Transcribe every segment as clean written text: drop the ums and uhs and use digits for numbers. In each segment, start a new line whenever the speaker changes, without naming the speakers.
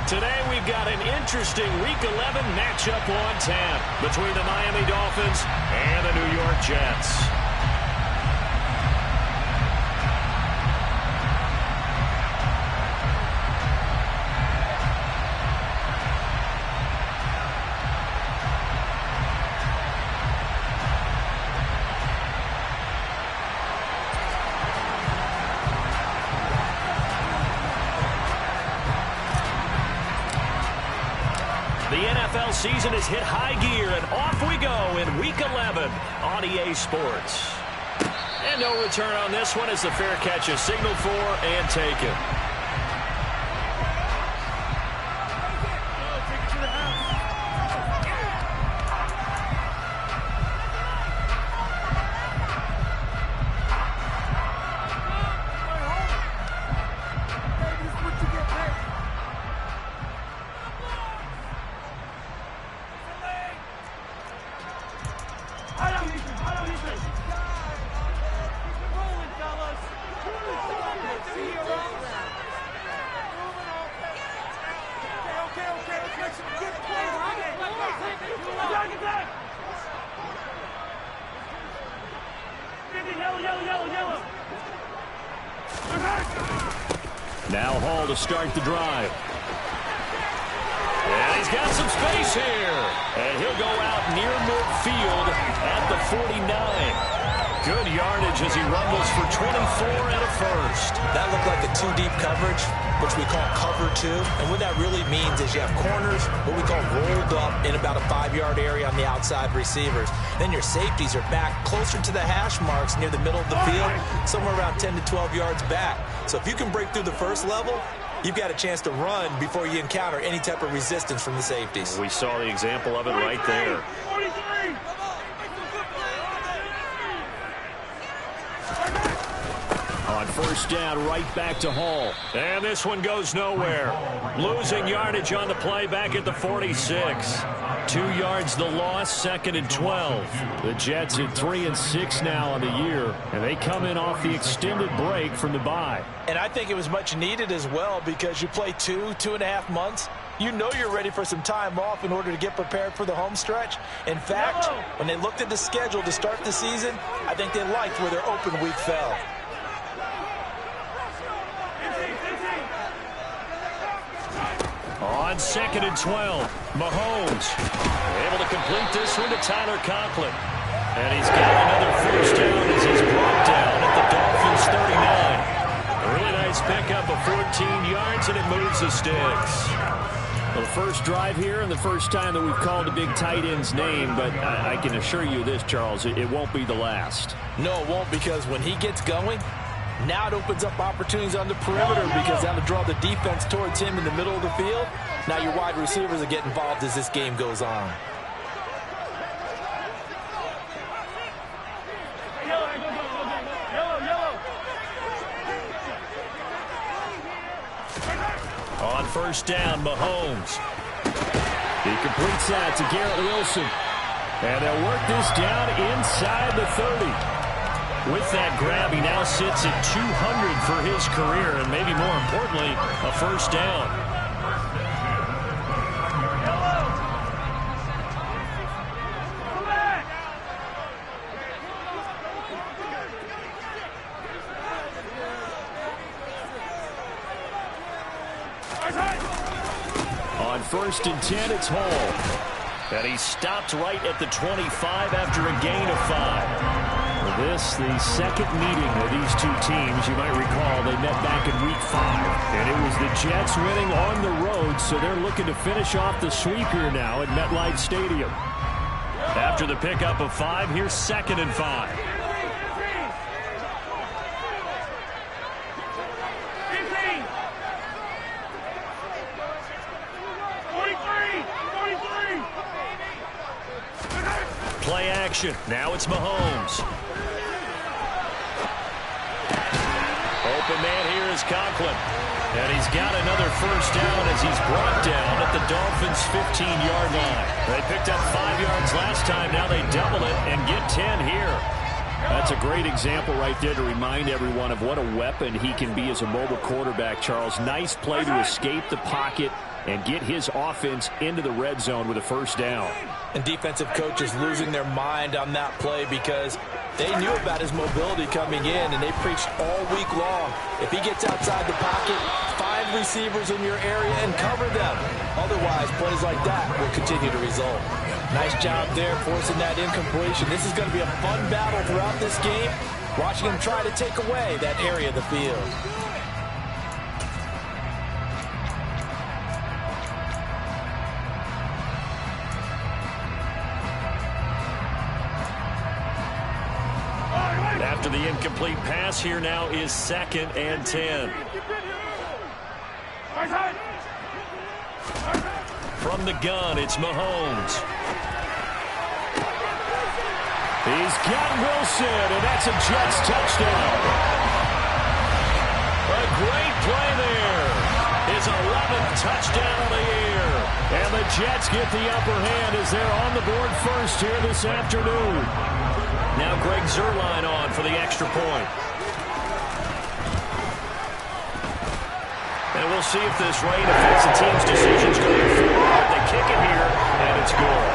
Today we've got an interesting Week 11 matchup on tap between the Miami Dolphins and the New York Jets. The NFL season has hit high gear, and off we go in Week 11 on EA Sports. And no return on this one as the fair catch is signaled for and taken. Now Hall to start the drive. And he's got some space here. And he'll go out near midfield at the 49. Good yardage as he rumbles for 24 and a first.
That looked like a two-deep coverage, which we call cover two. And what that really means is you have corners, what we call rolled up in about a 5-yard area on the outside receivers. Then your safeties are back closer to the hash marks near the middle of the field, somewhere around 10 to 12 yards back. So if you can break through the first level, you've got a chance to run before you encounter any type of resistance from the safeties.
We saw the example of it right there.
43.
On first down, right back to Hall. And this one goes nowhere. Losing yardage on the play back at the 46. 2 yards the loss, 2nd and 12. The Jets at 3-6 now on the year, and they come in off the extended break from the bye.
And I think it was much needed as well because you play 2.5 months. You know you're ready for some time off in order to get prepared for the home stretch. In fact, when they looked at the schedule to start the season, I think they liked where their open week fell.
On 2nd and 12, Mahomes able to complete this one to Tyler Conklin. And he's got another first down as he's brought down at the Dolphins' 39. A really nice pickup of 14 yards, and it moves the sticks. Well, the first drive here and the first time that we've called a big tight end's name, but I can assure you this, Charles, it won't be the last.
No, it won't, because when he gets going, now it opens up opportunities on the perimeter because that'll draw the defense towards him in the middle of the field. Now your wide receivers will get involved as this game goes on.
On first down, Mahomes. He completes that to Garrett Wilson. And they'll work this down inside the 30. With that grab, he now sits at 200 for his career, and maybe more importantly, a first down. On 1st and 10, it's Hall. And he stopped right at the 25 after a gain of 5. This, the second meeting of these two teams. You might recall they met back in Week 5. And it was the Jets winning on the road, so they're looking to finish off the sweep here now at MetLife Stadium. After the pickup of 5, here's 2nd and 5. Play action. Now it's Mahomes. Open man here is Conklin. And he's got another first down as he's brought down at the Dolphins' 15-yard line. They picked up 5 yards last time. Now they double it and get 10 here. That's a great example right there to remind everyone of what a weapon he can be as a mobile quarterback, Charles. Nice play to escape the pocket and get his offense into the red zone with a first down.
And defensive coaches losing their mind on that play because they knew about his mobility coming in, and they preached all week long. If he gets outside the pocket, 5 receivers in your area and cover them. Otherwise, plays like that will continue to result. Nice job there forcing that incompletion. This is going to be a fun battle throughout this game, watching him try to take away that area of the field.
After the incomplete pass, here now is 2nd and 10. From the gun, it's Mahomes. He's got Wilson, and that's a Jets touchdown. A great play there. His 11th touchdown of the year. And the Jets get the upper hand as they're on the board first here this afternoon. Now Greg Zuerlein on for the extra point. And we'll see if this rain affects the team's decisions going forward. They kick it here, and it's good.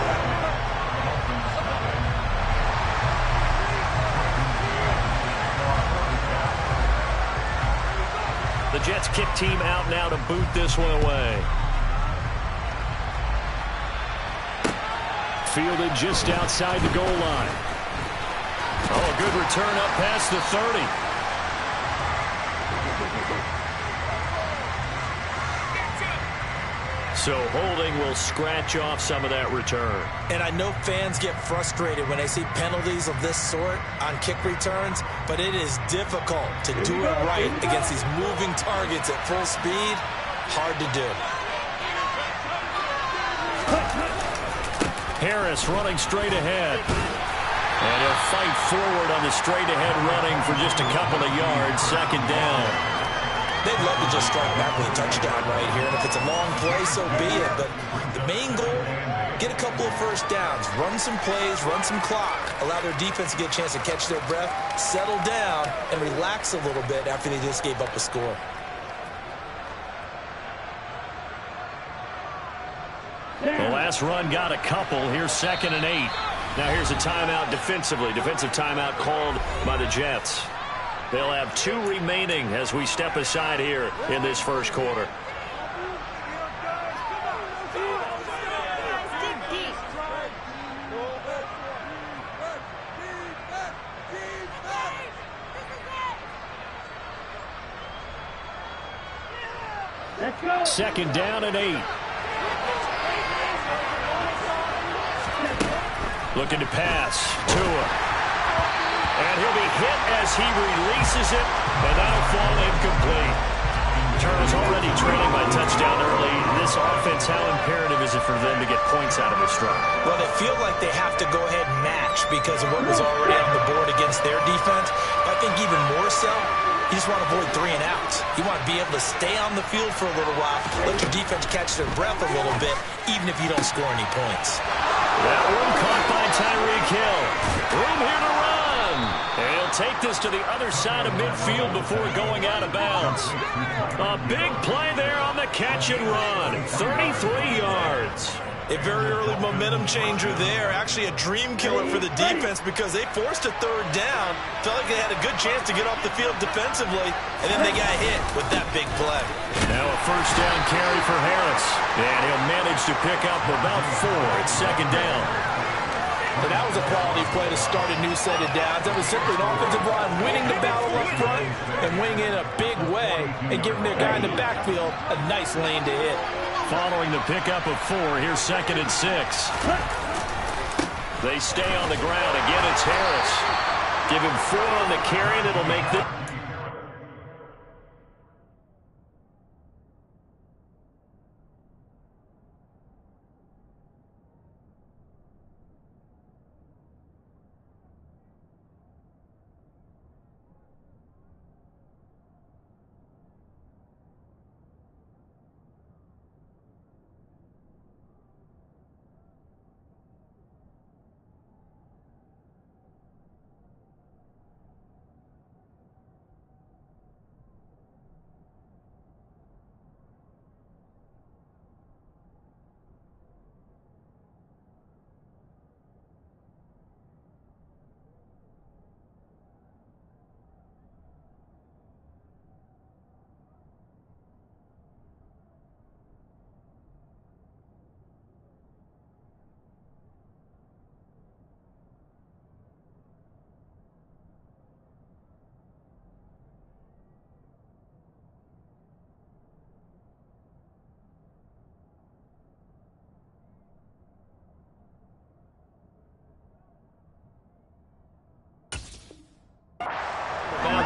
The Jets kick team out now to boot this one away. Fielded just outside the goal line. Oh, a good return up past the 30. So holding will scratch off some of that return.
And I know fans get frustrated when they see penalties of this sort on kick returns, but it is difficult to do it right against these moving targets at full speed. Hard to do.
Harris running straight ahead. And he'll fight forward on the straight-ahead running for just a couple of yards. 2nd down.
They'd love to just strike back with a touchdown right here. And if it's a long play, so be it. But the main goal, get a couple of first downs. Run some plays, run some clock. Allow their defense to get a chance to catch their breath, settle down, and relax a little bit after they just gave up a score.
The last run got a couple. Here's 2nd and 8. Now here's a timeout defensively. Defensive timeout called by the Jets. They'll have 2 remaining as we step aside here in this first quarter. Second down and 8. Looking to pass. Tua. And he'll be hit as he releases it, and that'll fall incomplete. Charles already trailing by touchdown early. This offense, how imperative is it for them to get points out of this drive?
Well, they feel like they have to go ahead and match because of what was already on the board against their defense. But I think even more so, you just want to avoid 3 and outs. You want to be able to stay on the field for a little while, let your defense catch their breath a little bit, even if you don't score any points.
That one caught by Tyreek Hill. Room here to run. And he'll take this to the other side of midfield before going out of bounds. A big play there on the catch and run. 33 yards.
A very early momentum changer there. Actually a dream killer for the defense because they forced a 3rd down. Felt like they had a good chance to get off the field defensively, and then they got hit with that big play.
Now a first down carry for Harris. And he'll manage to pick up about 4. It's 2nd down.
But that was a quality play to start a new set of downs. That was simply an offensive line winning the battle up front and winning in a big way and giving their guy in the backfield a nice lane to hit.
Following the pickup of 4, here's 2nd and 6. They stay on the ground. Again, it's Harris. Give him 4 on the carry, and it'll make this.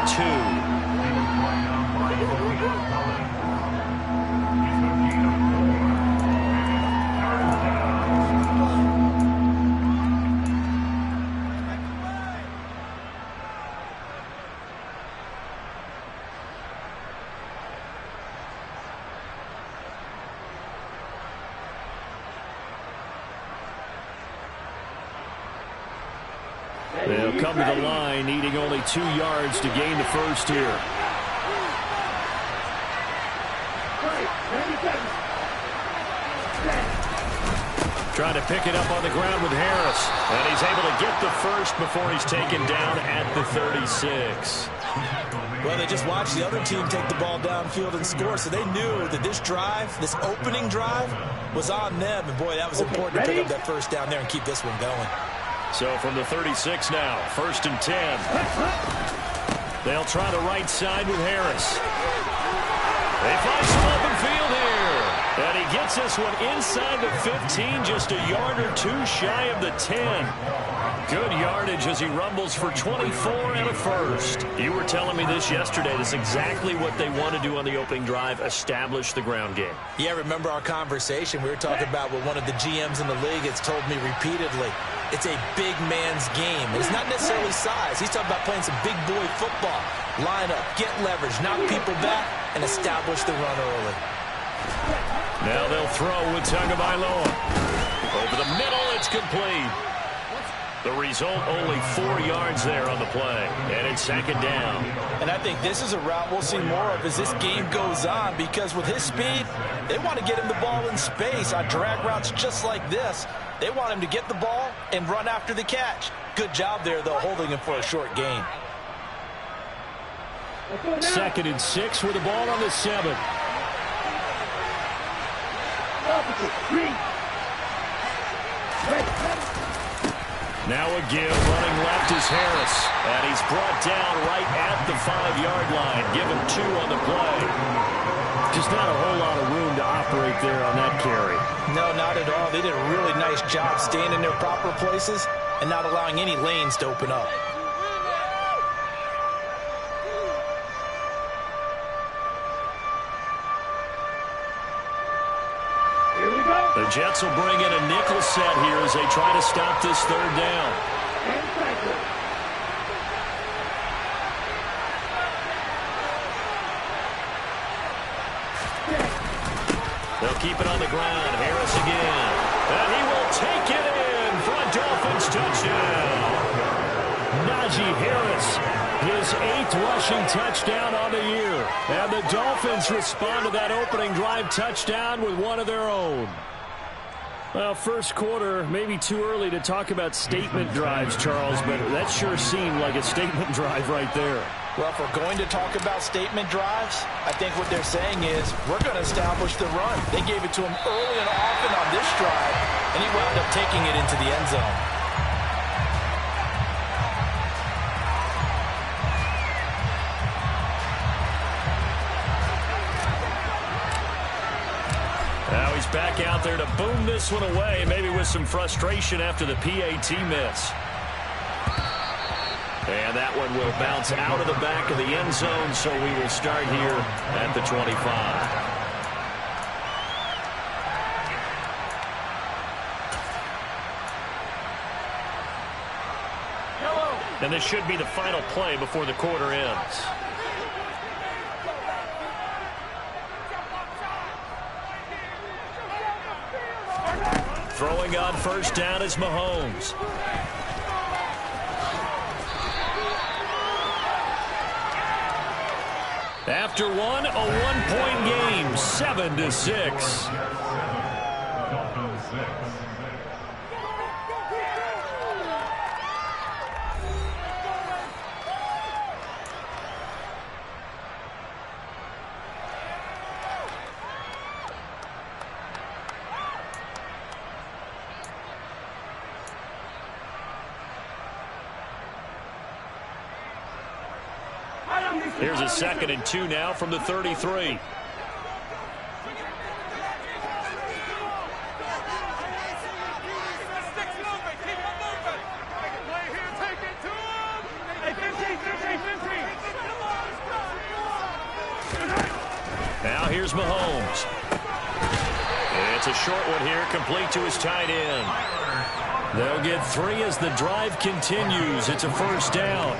2. They'll come to the line, needing only 2 yards to gain the first here. Trying to pick it up on the ground with Harris. And he's able to get the first before he's taken down at the 36.
Well, they just watched the other team take the ball downfield and score, so they knew that this drive, this opening drive, was on them. And, boy, that was important to pick up that first down there and keep this one going.
So from the 36 now, 1st and 10. They'll try the right side with Harris. They find some open field here. And he gets this one inside the 15, just a yard or 2 shy of the 10. Good yardage as he rumbles for 24 and a first. You were telling me this yesterday. This is exactly what they want to do on the opening drive, establish the ground game.
Yeah, remember our conversation? We were talking about what one of the GMs in the league has told me repeatedly. It's a big man's game. It's not necessarily size. He's talking about playing some big boy football. Line up, get leverage, knock people back, and establish the run early.
Now they'll throw with Tagovailoa. Over the middle, it's complete. The result, only 4 yards there on the play. And it's 2nd down.
And I think this is a route we'll see more of as this game goes on, because with his speed, they want to get him the ball in space on drag routes just like this. They want him to get the ball and run after the catch. Good job there, though, holding him for a short gain.
2nd and 6 with the ball on the 7. Now a give, running left is Harris. And he's brought down right at the 5-yard line. Given 2 on the play. Just not a whole lot of room to operate there on that carry.
No, not at all. They did a really nice job staying in their proper places and not allowing any lanes to open up.
The Jets will bring in a nickel set here as they try to stop this 3rd down. They'll keep it on the ground. Harris again. And he will take it in for a Dolphins touchdown. Najee Harris, his 8th rushing touchdown on the year. And the Dolphins respond to that opening drive touchdown with one of their own. Well, first quarter, maybe too early to talk about statement drives, Charles, but that sure seemed like a statement drive right there.
Well, if we're going to talk about statement drives, I think what they're saying is we're going to establish the run. They gave it to him early and often on this drive, and he wound up taking it into the end zone.
Now he's back out there to boom this one away, maybe with some frustration after the PAT miss. And that one will bounce out of the back of the end zone, so we will start here at the 25. And this should be the final play before the quarter ends. Throwing on 1st down is Mahomes. After one, a 1-point game, 7-6. Here's a 2nd and 2 now from the 33. Here's Mahomes. It's a short one here, complete to his tight end. They'll get 3 as the drive continues. It's a first down.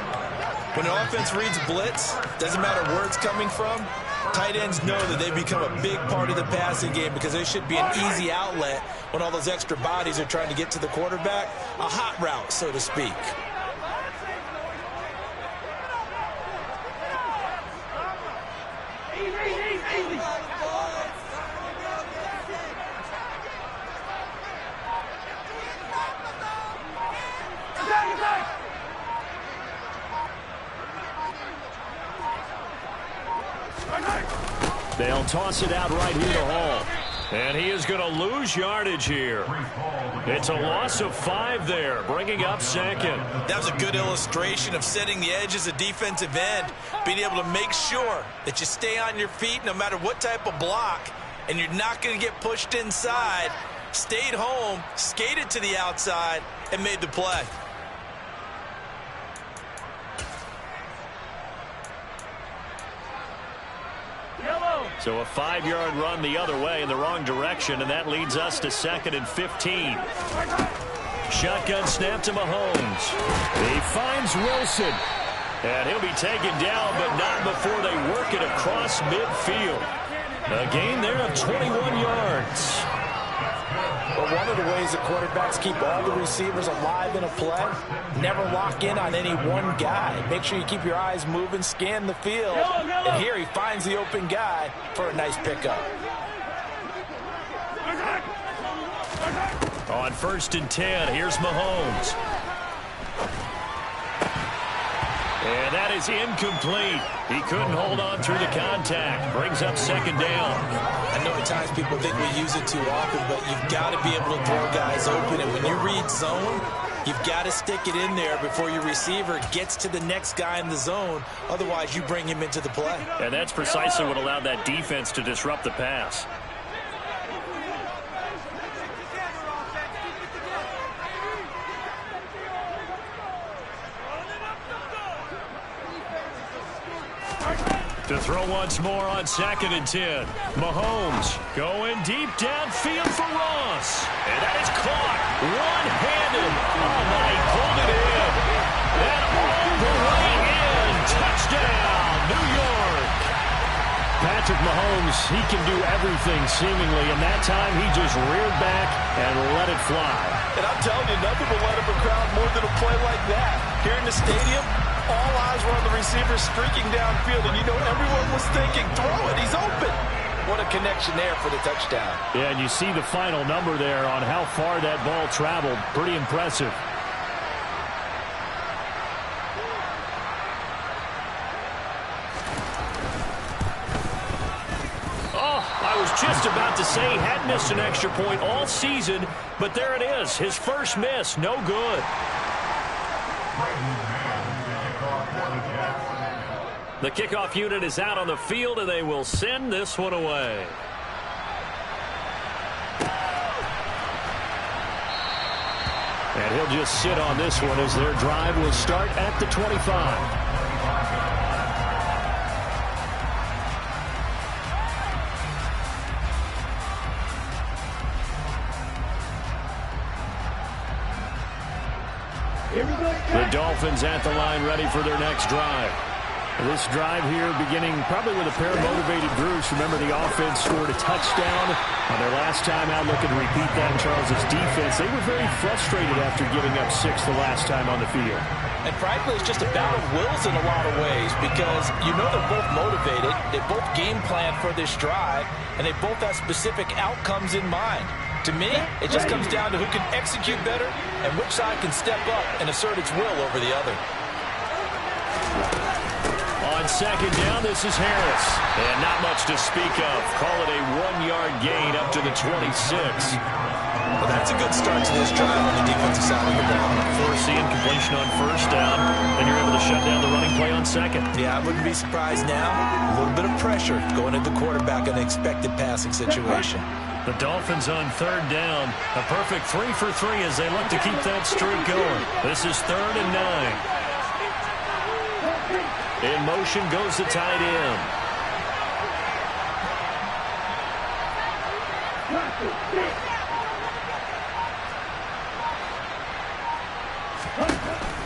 When an offense reads blitz, doesn't matter where it's coming from, tight ends know that they become a big part of the passing game because they should be an easy outlet when all those extra bodies are trying to get to the quarterback. A hot route, so to speak.
They'll toss it out right here to Hall. And he is going to lose yardage here. It's a loss of 5 there, bringing up second.
That was a good illustration of setting the edge as a defensive end, being able to make sure that you stay on your feet no matter what type of block, and you're not going to get pushed inside. Stayed home, skated to the outside, and made the play.
So a 5-yard run the other way in the wrong direction, and that leads us to 2nd and 15. Shotgun snap to Mahomes. He finds Wilson. And he'll be taken down, but not before they work it across midfield. A gain there of 21 yards.
But one of the ways that quarterbacks keep all the receivers alive in a play, never lock in on any one guy. Make sure you keep your eyes moving, scan the field. And here he finds the open guy for a nice pickup.
On 1st and 10, here's Mahomes. And that is incomplete. He couldn't hold on through the contact. Brings up 2nd down.
I know at times people think we use it too often, but you've got to be able to throw guys open. And when you read zone, you've got to stick it in there before your receiver gets to the next guy in the zone. Otherwise, you bring him into the play.
And that's precisely what allowed that defense to disrupt the pass. To throw once more on 2nd and 10. Mahomes going deep downfield for Ross. And that is caught one-handed. Oh, my, he pulled it in. And all the way in. Touchdown, New York. Patrick Mahomes, he can do everything seemingly, and that time he just reared back and let it fly.
And I'm telling you, nothing will let up a crowd more than a play like that. Here in the stadium, all eyes were on the receiver streaking downfield, and you know everyone was thinking, throw it, he's open. What a connection there for the touchdown.
Yeah, and you see the final number there on how far that ball traveled. Pretty impressive. I was just about to say he hadn't missed an extra point all season, but there it is. His first miss, no good. The kickoff unit is out on the field, and they will send this one away. And he'll just sit on this one as their drive will start at the 25. The Dolphins at the line ready for their next drive. This drive here beginning probably with a pair of motivated groups. Remember, the offense scored a touchdown on their last time out. Looking to repeat that in Charles' defense. They were very frustrated after giving up 6 the last time on the field.
And frankly, it's just a battle of wills in a lot of ways because you know they're both motivated. They both game plan for this drive, and they both have specific outcomes in mind. To me, it just comes down to who can execute better and which side can step up and assert its will over the other.
On 2nd down, this is Harris. And not much to speak of. Call it a 1-yard gain up to the 26.
Well, that's a good start to this drive on the defensive side of the ball.
Force the incompletion on 1st down, and you're able to shut down the running play on 2nd.
Yeah, I wouldn't be surprised now. A little bit of pressure going at the quarterback in an expected passing situation.
The Dolphins on 3rd down. A perfect 3 for 3 as they look to keep that streak going. This is 3rd and 9. In motion goes the tight end.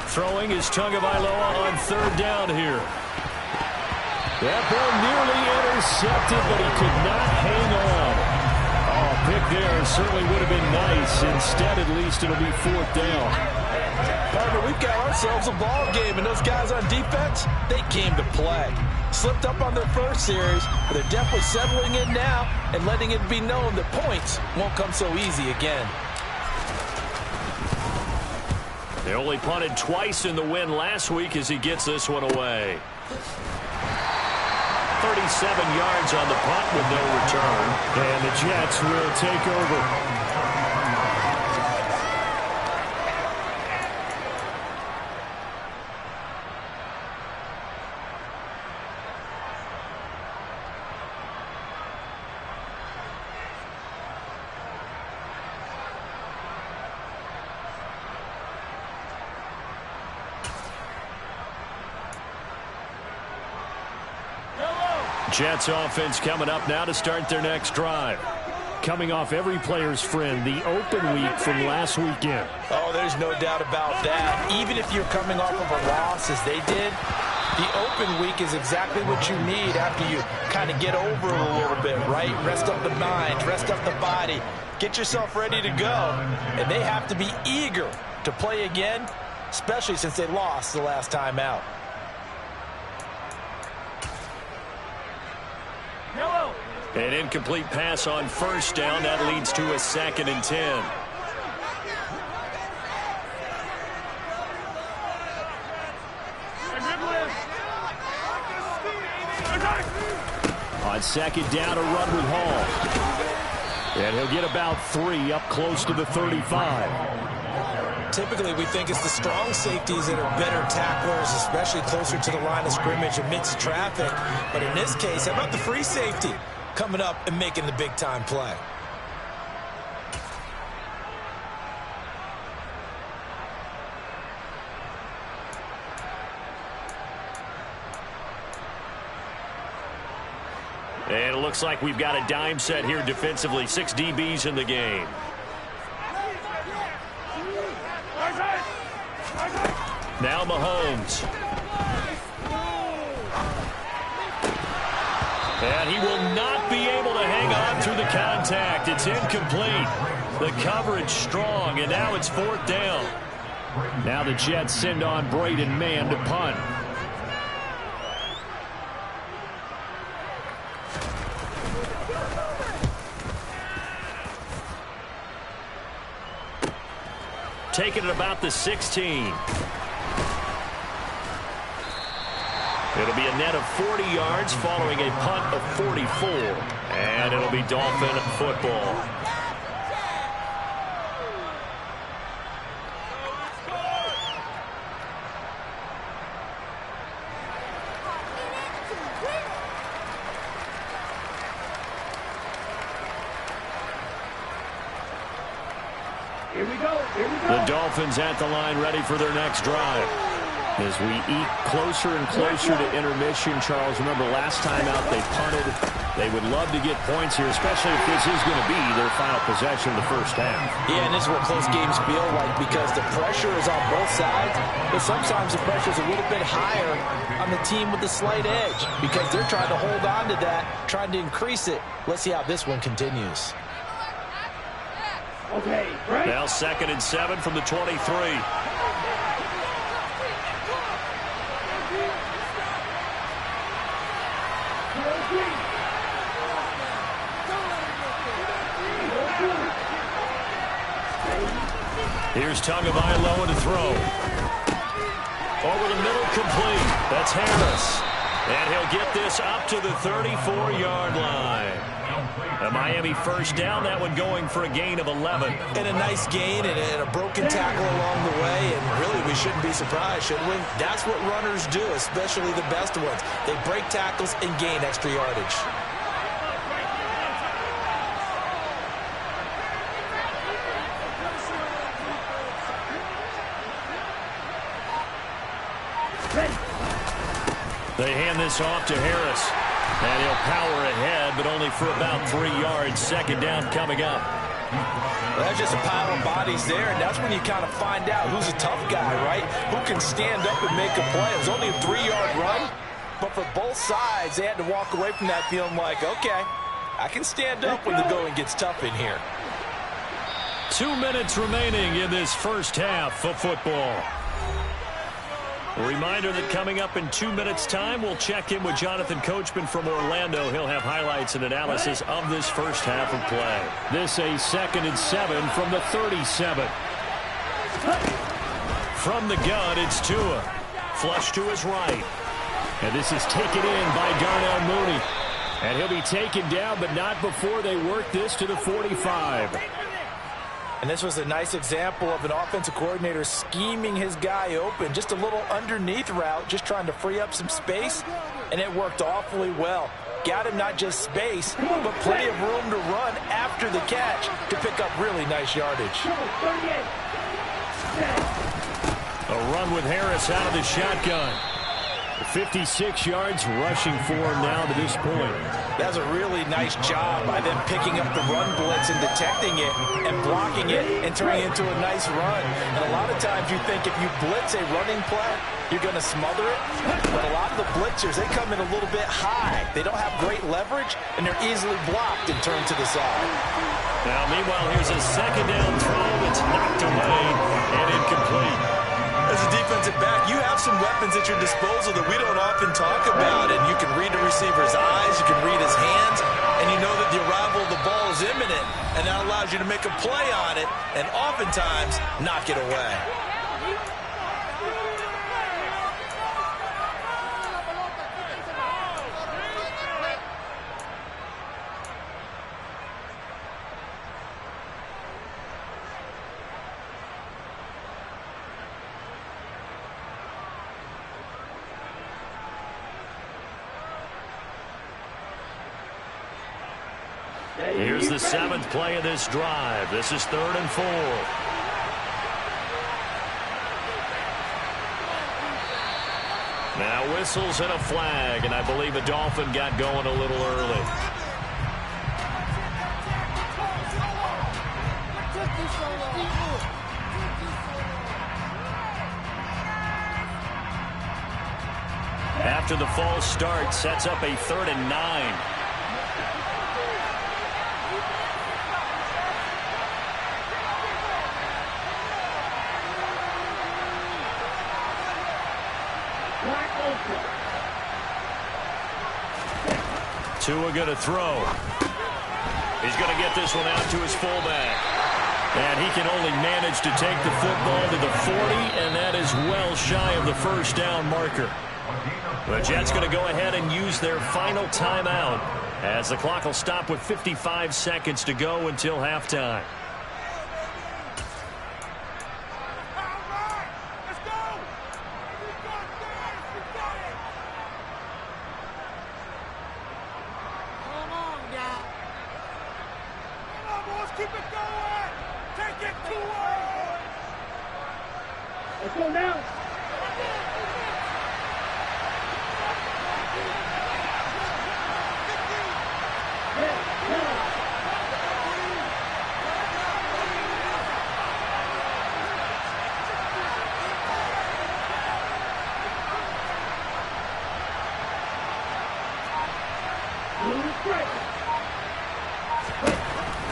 Throwing is Tagovailoa on third down here. That ball nearly intercepted, but he could not hang on. Oh, pick there certainly would have been nice. Instead, at least, it'll be fourth down.
Partner, we've got ourselves a ball game, and those guys on defense, they came to play. Slipped up on their first series, but they're definitely settling in now and letting it be known that points won't come so easy again.
They only punted twice in the win last week as he gets this one away. 37 yards on the punt with no return. And the Jets will take over. Jets offense coming up now to start their next drive. Coming off every player's friend, the open week from last weekend.
Oh, there's no doubt about that. Even if you're coming off of a loss as they did, the open week is exactly what you need after you kind of get over it a little bit, right? Rest up the mind, rest up the body, get yourself ready to go. And they have to be eager to play again, especially since they lost the last time out.
An incomplete pass on first down. That leads to a 2nd and 10. On second down, a run with Hall. And he'll get about 3 up close to the 35.
Typically, we think it's the strong safeties that are better tacklers, especially closer to the line of scrimmage amidst traffic. But in this case, how about the free safety coming up and making the big-time play?
And it looks like we've got a dime set here defensively. 6 DBs in the game. Now Mahomes. And he will not be able to hang on through the contact. It's incomplete. The coverage strong, and now it's 4th down. Now the Jets send on Braden Mann to punt. Taking it about the 16. It'll be a net of 40 yards following a punt of 44. And it'll be Dolphin football. The Dolphins at the line ready for their next drive. As we eat closer and closer to intermission, Charles, remember last time out they punted. They would love to get points here, especially if this is going to be their final possession of the first half.
Yeah, and this is what close games feel like because the pressure is on both sides, but sometimes the pressure is a little bit higher on the team with the slight edge because they're trying to hold on to that, trying to increase it. Let's see how this one continues.
Okay, right. Now 2nd and 7 from the 23. Here's Tagovailoa to throw. Over the middle, complete. That's Harris. And he'll get this up to the 34-yard line. A Miami first down, that one going for a gain of 11.
And a nice gain and a broken tackle along the way. And really, we shouldn't be surprised, should we? That's what runners do, especially the best ones. They break tackles and gain extra yardage.
They hand this off to Harris. And he'll power ahead, but only for about 3 yards. Second down coming up.
Well, that's just a pile of bodies there, and that's when you kind of find out who's a tough guy, right? Who can stand up and make a play. It was only a 3-yard run, but for both sides, they had to walk away from that feeling like, okay, I can stand up when the going gets tough in here.
2 minutes remaining in this first half of football. A reminder that coming up in 2 minutes' time, we'll check in with Jonathan Coachman from Orlando. He'll have highlights and analysis of this first half of play. This a 2nd and 7 from the 37. From the gun, it's Tua. Flush to his right. And this is taken in by Darnell Mooney. And he'll be taken down, but not before they work this to the 45.
And this was a nice example of an offensive coordinator scheming his guy open. Just a little underneath route, just trying to free up some space, and it worked awfully well. Got him not just space, but plenty of room to run after the catch to pick up really nice yardage.
A run with Harris out of the shotgun. 56 yards rushing for him now to this point.
That's a really nice job by them picking up the run blitz and detecting it and blocking it and turning it into a nice run. And a lot of times you think if you blitz a running play, you're going to smother it. But a lot of the blitzers, they come in a little bit high. They don't have great leverage, and they're easily blocked and turned to the side.
Now, meanwhile, here's a second down throw that's knocked away and incomplete.
As a defensive back, you have some weapons at your disposal that we don't often talk about. And you can read the receiver's eyes, you can read his hands, and you know that the arrival of the ball is imminent. And that allows you to make a play on it and oftentimes knock it away.
Here's the 7th play of this drive. This is 3rd and 4. Now whistles and a flag, and I believe a Dolphin got going a little early. After the false start, sets up a 3rd and 9. Tua going to throw. He's going to get this one out to his fullback. And he can only manage to take the football to the 40, and that is well shy of the first down marker. The Jets going to go ahead and use their final timeout as the clock will stop with 55 seconds to go until halftime.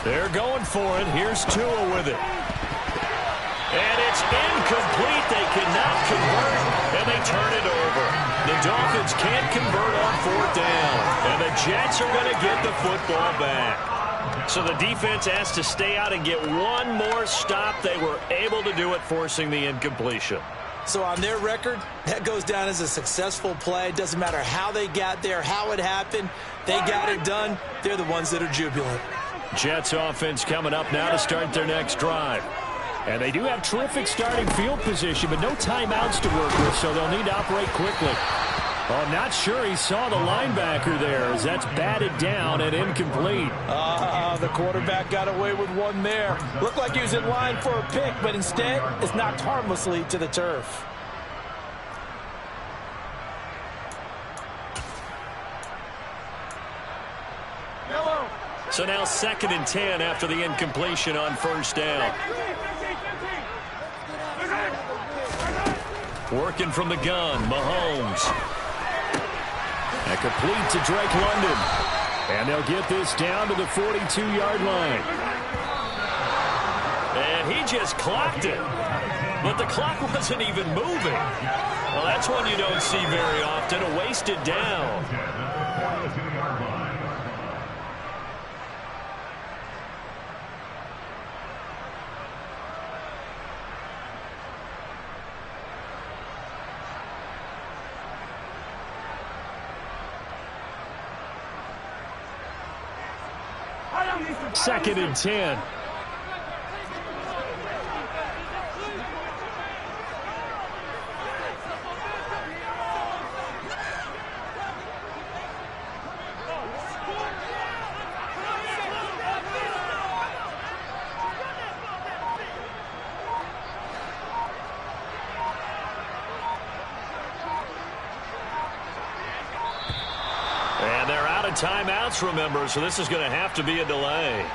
They're going for it. Here's Tua with it. And it's incomplete. They cannot convert, and they turn it over. The Dolphins can't convert on 4th down, and the Jets are going to get the football back. So the defense has to stay out and get one more stop. They were able to do it, forcing the incompletion.
So on their record, that goes down as a successful play. It doesn't matter how they got there, how it happened. They got it done. They're the ones that are jubilant.
Jets offense coming up now to start their next drive. And they do have terrific starting field position, but no timeouts to work with, so they'll need to operate quickly. Oh, I'm not sure he saw the linebacker there, as that's batted down and incomplete.
The quarterback got away with one there. Looked like he was in line for a pick, but instead it's knocked harmlessly to the turf.
now 2nd and 10 after the incompletion on first down. Working from the gun, Mahomes. And complete to Drake London. And they'll get this down to the 42-yard line. And he just clocked it. But the clock wasn't even moving. Well, that's one you don't see very often, a wasted down. Second and 10. And they're out of timeouts, remember, so this is going to have to be a delay.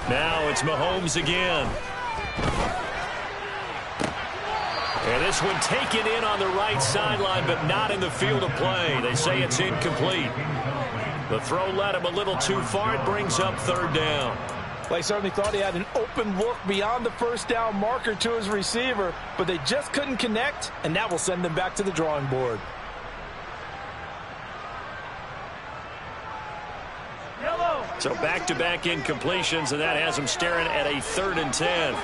Now it's Mahomes again. And this one taken in on the right sideline, but not in the field of play. They say it's incomplete. The throw led him a little too far. It brings up 3rd down.
They certainly thought he had an open look beyond the first down marker to his receiver, but they just couldn't connect, and that will send them back to the drawing board.
So back-to-back incompletions, and that has him staring at a 3rd and 10.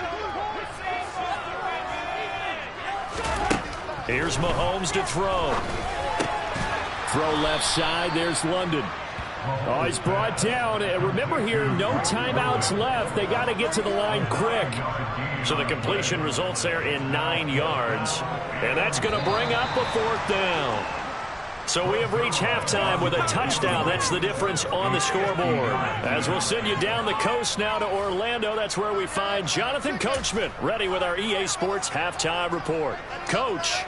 Here's Mahomes to throw. Throw left side. There's London. Oh, he's brought down. Remember here, no timeouts left. They got to get to the line quick. So the completion results there in 9 yards. And that's going to bring up a 4th down. So we have reached halftime with a touchdown. That's the difference on the scoreboard. As we'll send you down the coast now to Orlando, that's where we find Jonathan Coachman ready with our EA Sports Halftime Report. Coach.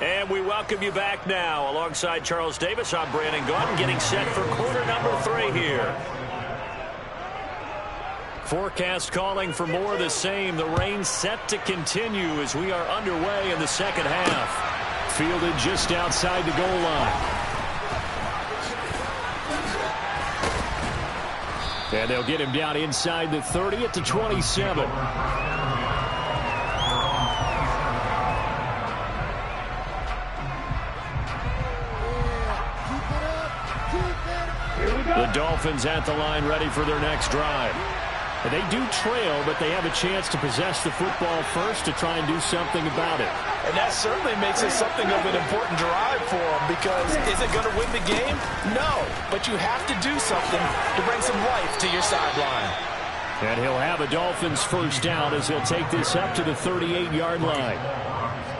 And we welcome you back now. Alongside Charles Davis, I'm Brandon Gaudin, getting set for quarter number 3 here. Forecast calling for more of the same. The rain set to continue as we are underway in the second half. Fielded just outside the goal line. And they'll get him down inside the 30 at the 27. The Dolphins at the line ready for their next drive. They do trail, but they have a chance to possess the football first to try and do something about it.
And that certainly makes it something of an important drive for them, because is it going to win the game? No, but you have to do something to bring some life to your sideline.
And he'll have a Dolphins first down as he'll take this up to the 38-yard line.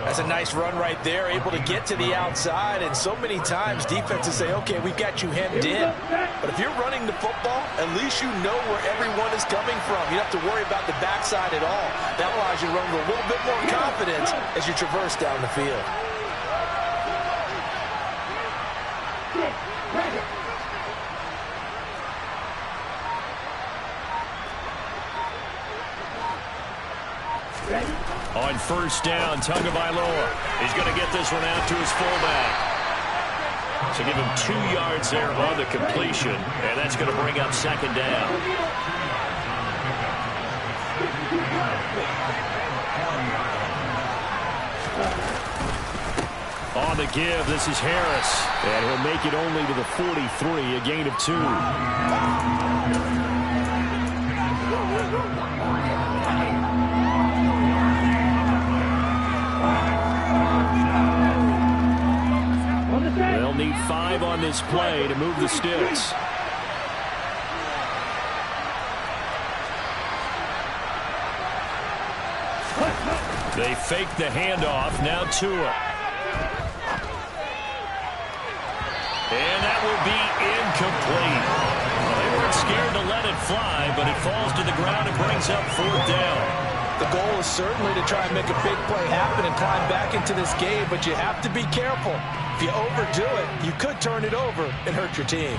That's a nice run right there, able to get to the outside, and so many times defenses say, okay, we've got you hemmed in. But if you're running the football, at least you know where everyone is coming from. You don't have to worry about the backside at all. That allows you to run with a little bit more confidence as you traverse down the field.
On first down, Tagovailoa. He's going to get this one out to his fullback. So give him 2 yards there on the completion, and that's going to bring up 2nd down. On the give, this is Harris, and he'll make it only to the 43, a gain of 2. 5 on this play to move the sticks. They fake the handoff. Now Tua. And that will be incomplete. Well, they weren't scared to let it fly, but it falls to the ground and brings up 4th down.
The goal is certainly to try and make a big play happen and climb back into this game, but you have to be careful. If you overdo it, you could turn it over and hurt your team.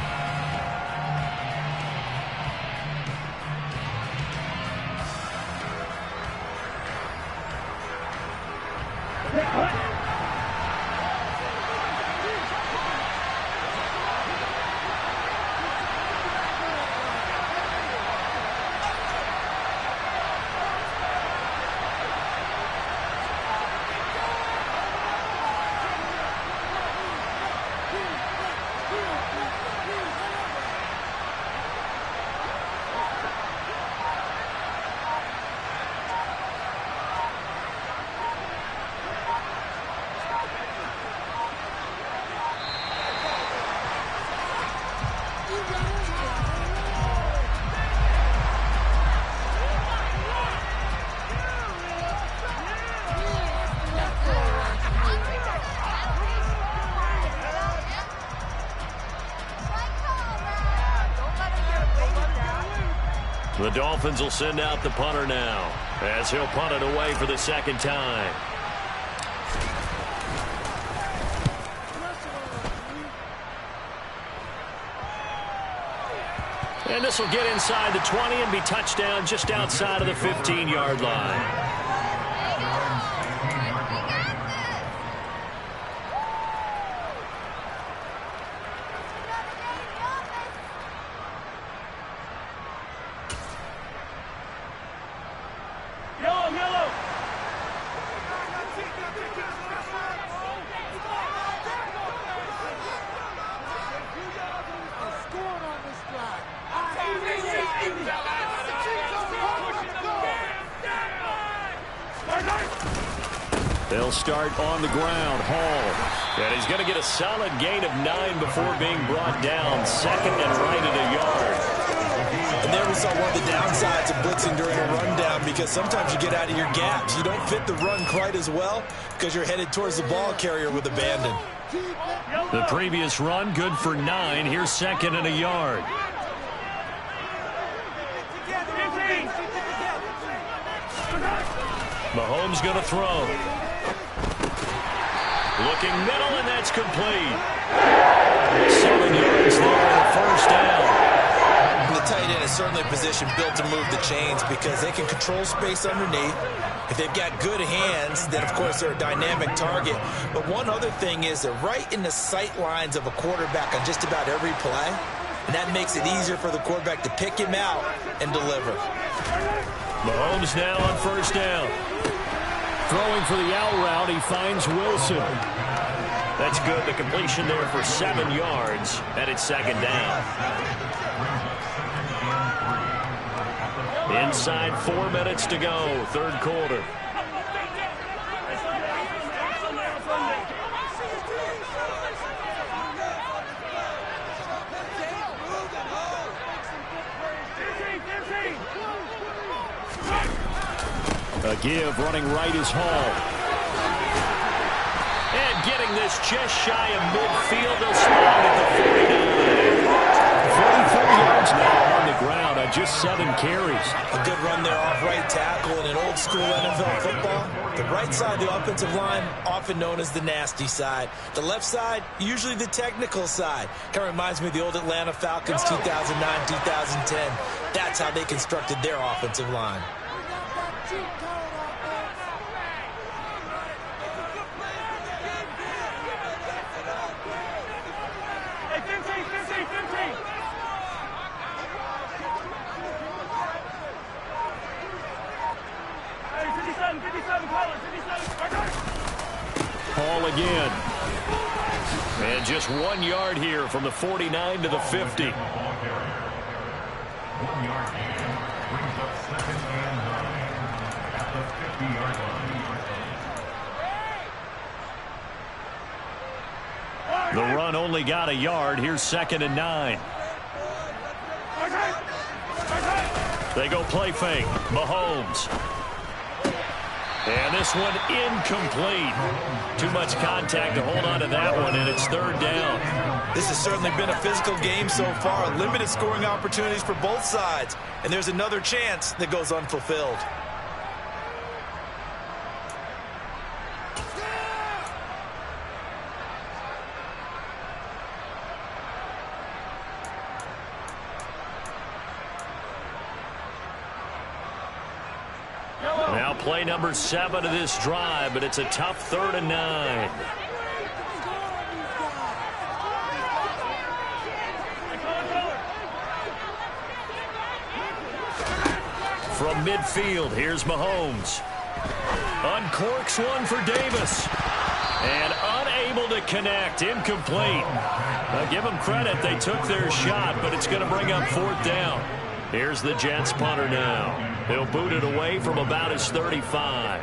The Dolphins will send out the punter now, as he'll punt it away for the 2nd time. And this will get inside the 20 and be touchdown just outside of the 15-yard line. They'll start on the ground. Hall. And he's going to get a solid gain of 9 before being brought down. 2nd and right at a yard.
And there we saw one of the downsides of blitzing during a rundown, because sometimes you get out of your gaps. You don't fit the run quite as well because you're headed towards the ball carrier with abandon.
The previous run, good for 9. Here's 2nd and a yard. Mahomes going to throw. Looking middle, and that's complete. 7 yards there on 1st down.
The tight end is certainly a position built to move the chains because they can control space underneath. If they've got good hands, then, of course, they're a dynamic target. But one other thing is they're right in the sight lines of a quarterback on just about every play, and that makes it easier for the quarterback to pick him out and deliver.
Mahomes now on 1st down. Throwing for the out route, he finds Wilson. That's good. The completion there for 7 yards, and it's 2nd down. Inside 4 minutes to go, 3rd quarter. A give, running right is Hall. And getting this just shy of midfield, they'll spot at the 49. 44 yards now on the ground on just 7 carries.
A good run there off right tackle in an old school NFL football. The right side of the offensive line, often known as the nasty side. The left side, usually the technical side. Kind of reminds me of the old Atlanta Falcons 2009, 2010. That's how they constructed their offensive line.
Hall again. And just 1 yard here from the 49 to the 50.
1 yard gain brings up 2nd and 9 at the 50-yard line.
The run only got a yard. Here's 2nd and 9. They go play fake. Mahomes. And this one incomplete. Too much contact to hold on to that one, and it's 3rd down.
This has certainly been a physical game so far. Limited scoring opportunities for both sides. And there's another chance that goes unfulfilled.
Now play number 7 of this drive, but it's a tough 3rd and 9. From midfield, here's Mahomes. Uncorks one for Davis. And unable to connect. Incomplete. Now give them credit. They took their shot, but it's going to bring up 4th down. Here's the Jets punter now. He'll boot it away from about his 35.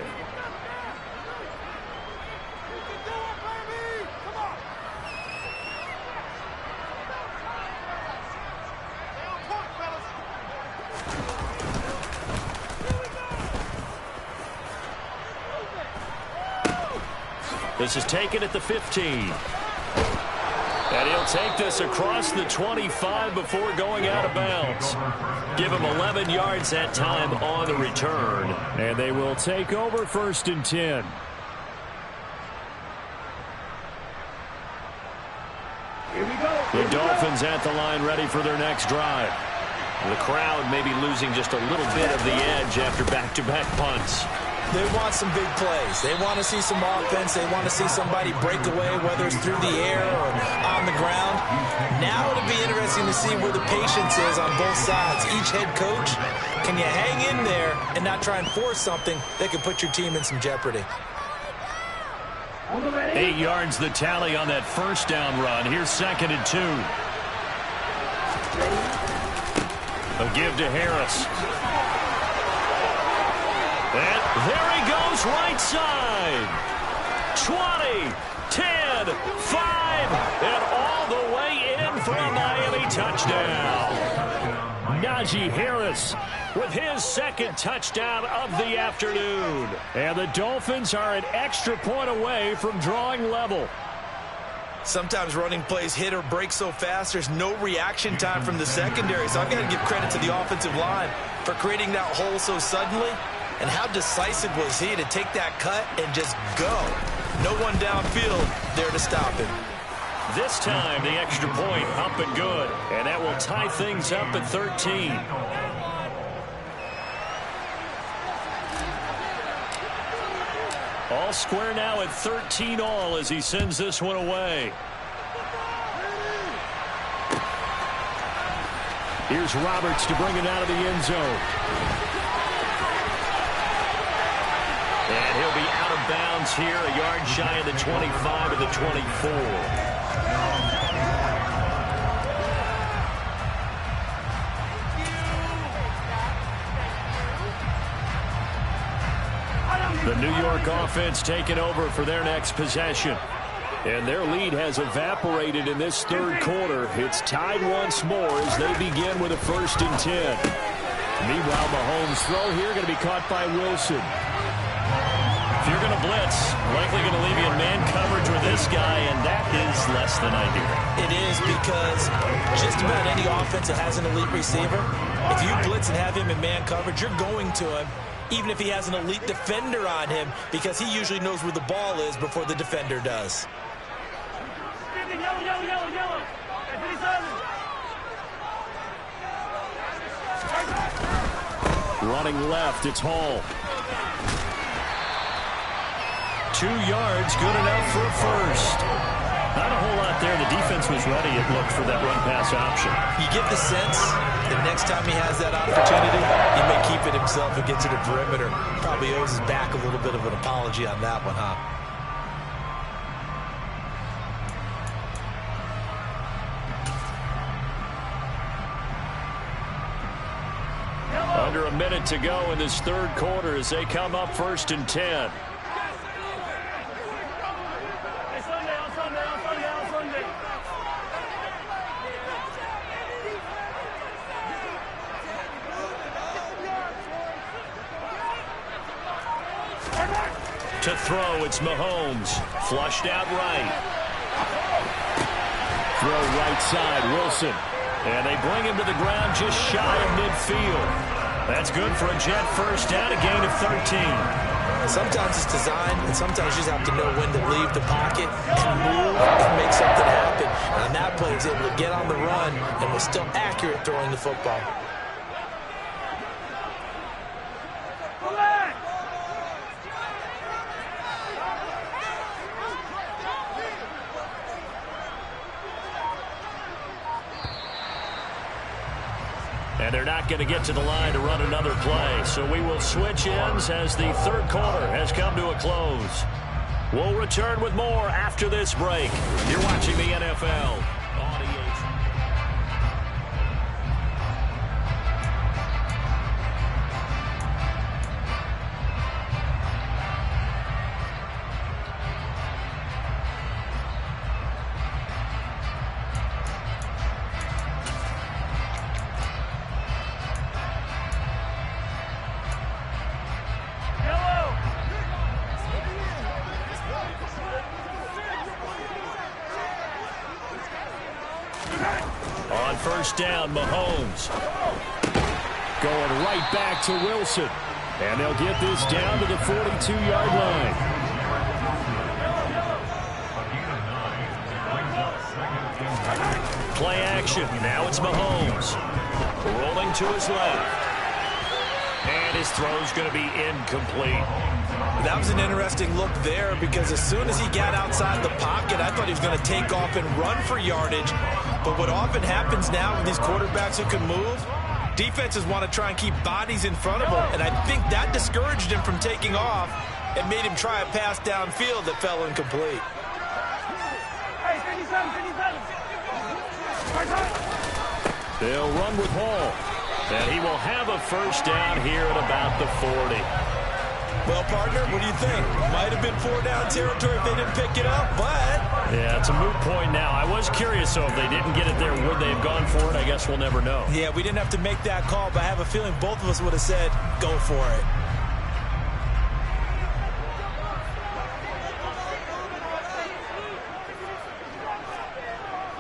This is taken at the 15. And he'll take this across the 25 before going out of bounds. Give him 11 yards that time on the return. And they will take over 1st and 10. The Dolphins at the line ready for their next drive. The crowd may be losing just a little bit of the edge after back-to-back punts.
They want some big plays. They want to see some offense. They want to see somebody break away, whether it's through the air or on the ground. Now it'll be interesting to see where the patience is on both sides. Each head coach, can you hang in there and not try and force something that could put your team in some jeopardy?
8 yards the tally on that 1st down run. Here's 2nd and 2. A give to Harris. And there he goes, right side. 20, 10, 5, and all the way in for a Miami touchdown. Najee Harris with his 2nd touchdown of the afternoon. And the Dolphins are an extra point away from drawing level.
Sometimes running plays hit or break so fast, there's no reaction time from the secondary. So I've got to give credit to the offensive line for creating that hole so suddenly. And how decisive was he to take that cut and just go? No one downfield there to stop him.
This time, the extra point up and good. And that will tie things up at 13. All square now at 13 all as he sends this one away. Here's Roberts to bring it out of the end zone. And he'll be out of bounds here, a yard shy of the 25 to the 24. The New York offense taking over for their next possession. And their lead has evaporated in this 3rd quarter. It's tied once more as they begin with a 1st and 10. Meanwhile, Mahomes' throw here going to be caught by Wilson. If you're going to blitz, likely going to leave you in man coverage with this guy, and that is less than ideal.
It is, because just about any offense that has an elite receiver, if you blitz and have him in man coverage, you're going to him, even if he has an elite defender on him, because he usually knows where the ball is before the defender does.
Running left, it's Hall. 2 yards, good enough for a 1st. Not a whole lot there. The defense was ready, it looked, for that run-pass option.
You get the sense that next time he has that opportunity, he may keep it himself and get to the perimeter. Probably owes his back a little bit of an apology on that one, huh?
Under a minute to go in this 3rd quarter as they come up 1st and 10. To throw, it's Mahomes. Flushed out right. Throw right side, Wilson. And they bring him to the ground just shy of midfield. That's good for a Jet first down, a gain of 13.
Sometimes it's design, and sometimes you just have to know when to leave the pocket and move and make something happen. And on that play, he was able to get on the run and was still accurate throwing the football.
And they're not going to get to the line to run another play. So we will switch ends as the third quarter has come to a close. We'll return with more after this break. You're watching the NFL on EA. On first down, Mahomes. Going right back to Wilson. And they'll get this down to the 42-yard line. Play action. Now it's Mahomes. Rolling to his left. And his throw's going to be incomplete.
That was an interesting look there because as soon as he got outside the pocket, I thought he was going to take off and run for yardage. But what often happens now with these quarterbacks who can move, defenses want to try and keep bodies in front of him. And I think that discouraged him from taking off and made him try a pass downfield that fell incomplete.
They'll run with Hall. And he will have a first down here at about the 40.
Well, partner, what do you think? Might have been 4-down territory if they didn't pick it up, but...
Yeah, it's a moot point now. I was curious, so if they didn't get it there, would they have gone for it? I guess we'll never know.
Yeah, we didn't have to make that call, but I have a feeling both of us would have said, go for it.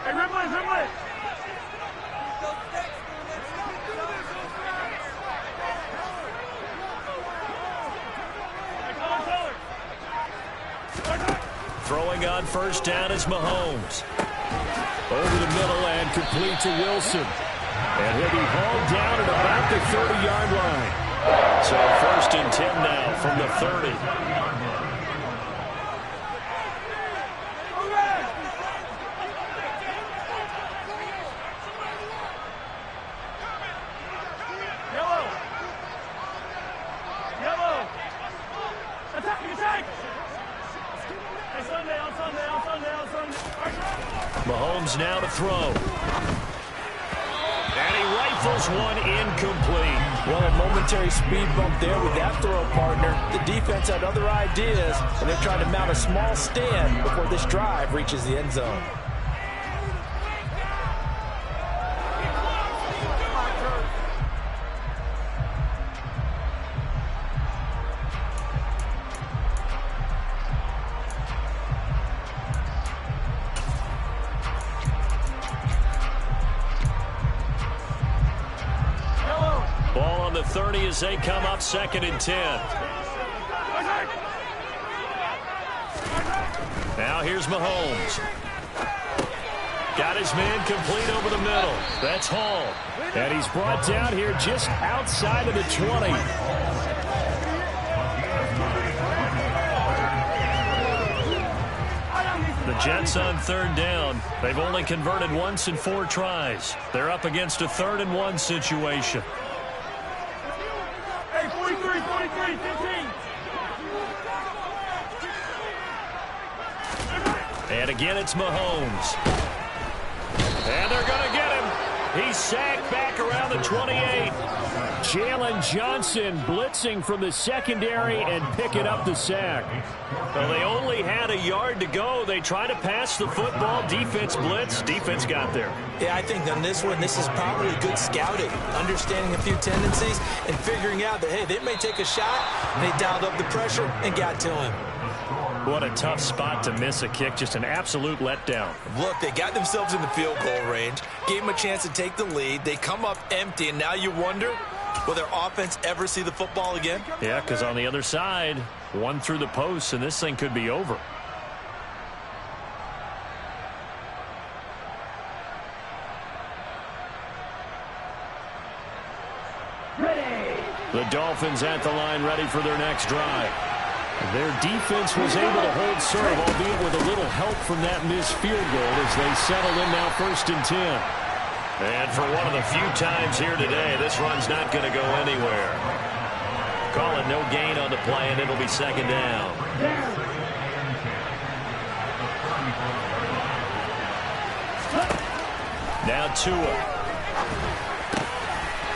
Hey, Rimley!
Throwing on first down is Mahomes. Over the middle and complete to Wilson. And he'll be hauled down at about the 30-yard line. So first and 10 now from the 30. Mahomes now to throw. And he rifles one incomplete.
Well, a momentary speed bump there with that throw, partner. The defense had other ideas, and they're trying to mount a small stand before this drive reaches the end zone.
Ball on the 30 as they come up second and 10. Now here's Mahomes. Got his man complete over the middle. That's Hall. And he's brought down here just outside of the 20. The Jets on third down. They've only converted once in 4 tries. They're up against a 3rd and 1 situation.
Hey, 43, 15.
And again, it's Mahomes. And they're going to get him. He's sacked back around the 28. Jalen Johnson blitzing from the secondary and picking up the sack. Well, they only had a yard to go. They tried to pass the football. Defense blitz. Defense got there.
Yeah, I think on this one, this is probably good scouting, understanding a few tendencies, and figuring out that, hey, they may take a shot, and they dialed up the pressure and got to him.
What a tough spot to miss a kick. Just an absolute letdown.
Look, they got themselves in the field goal range, gave them a chance to take the lead. They come up empty, and now you wonder, will their offense ever see the football again?
Yeah, because on the other side, one through the post, and this thing could be over. The Dolphins at the line, ready for their next drive. Their defense was able to hold serve, albeit with a little help from that missed field goal as they settle in now 1st and 10. And for one of the few times here today, this run's not going to go anywhere. Call it no gain on the play, and it'll be 2nd down. Now Tua.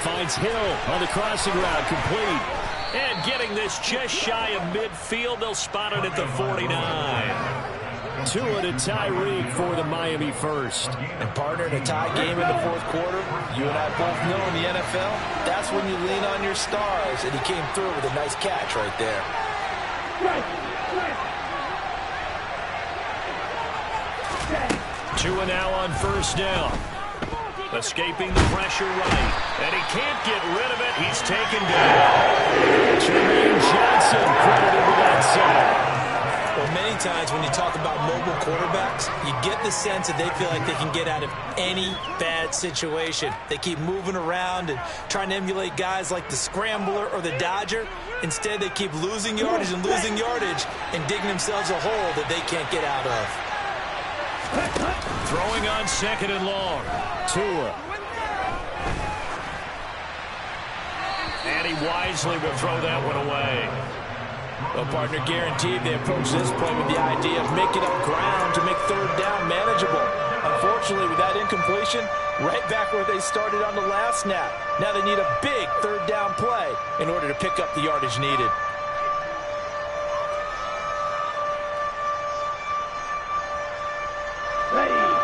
Finds Hill on the crossing route, complete. And getting this just shy of midfield, they'll spot it at the 49. Tua to Tyreek for the Miami first.
And partner, in a tie game in the 4th quarter, you and I both know in the NFL, that's when you lean on your stars, and he came through with a nice catch right there.
Tua now on 1st down. Escaping the pressure right. And he can't get rid of it. He's taken down. Jermaine Johnson credited with that save.
Well, many times when you talk about mobile quarterbacks, you get the sense that they feel like they can get out of any bad situation. They keep moving around and trying to emulate guys like the Scrambler or the Dodger. Instead, they keep losing yardage and digging themselves a hole that they can't get out of.
Throwing on 2nd and long. Tua. And he wisely will throw that one away.
Well, partner, guaranteed they approach this point with the idea of making up ground to make 3rd down manageable. Unfortunately, with that incompletion, right back where they started on the last snap. Now they need a big 3rd down play in order to pick up the yardage needed.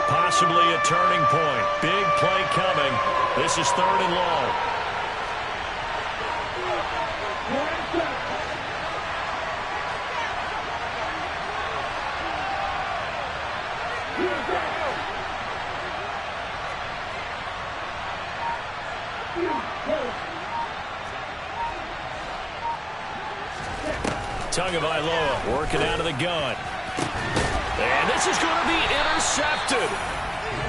Possibly a turning point. Big play coming. This is 3rd and long. Tagovailoa working out of the gun. And this is going to be intercepted.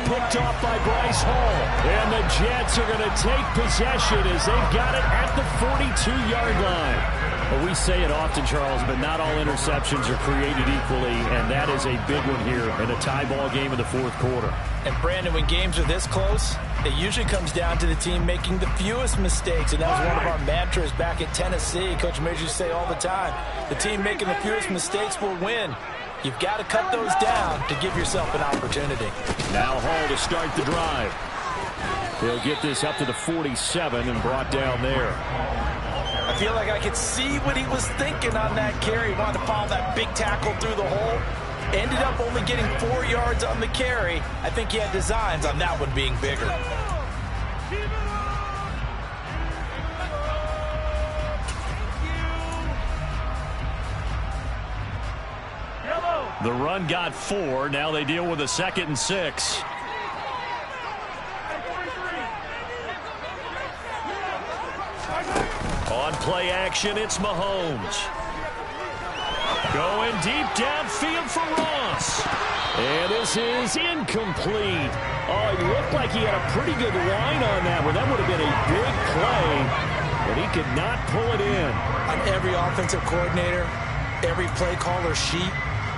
Picked off by Bryce Hall. And the Jets are going to take possession as they've got it at the 42-yard line. Well, we say it often, Charles, but not all interceptions are created equally, and that is a big one here in a tie ball game in the 4th quarter.
And, Brandon, when games are this close, it usually comes down to the team making the fewest mistakes, and that was one of our mantras back at Tennessee. Coach Major used to say all the time, the team making the fewest mistakes will win. You've got to cut those down to give yourself an opportunity.
Now Hall to start the drive. He'll get this up to the 47 and brought down there.
I feel like I could see what he was thinking on that carry. He wanted to follow that big tackle through the hole. Ended up only getting 4 yards on the carry. I think he had designs on that one being bigger.
The run got 4. Now they deal with a 2nd and 6. On play action, it's Mahomes. Going deep downfield for Ross. And this is incomplete. Oh, it looked like he had a pretty good line on that one. That would have been a big play, but he could not pull it in.
On every offensive coordinator, every play caller sheet,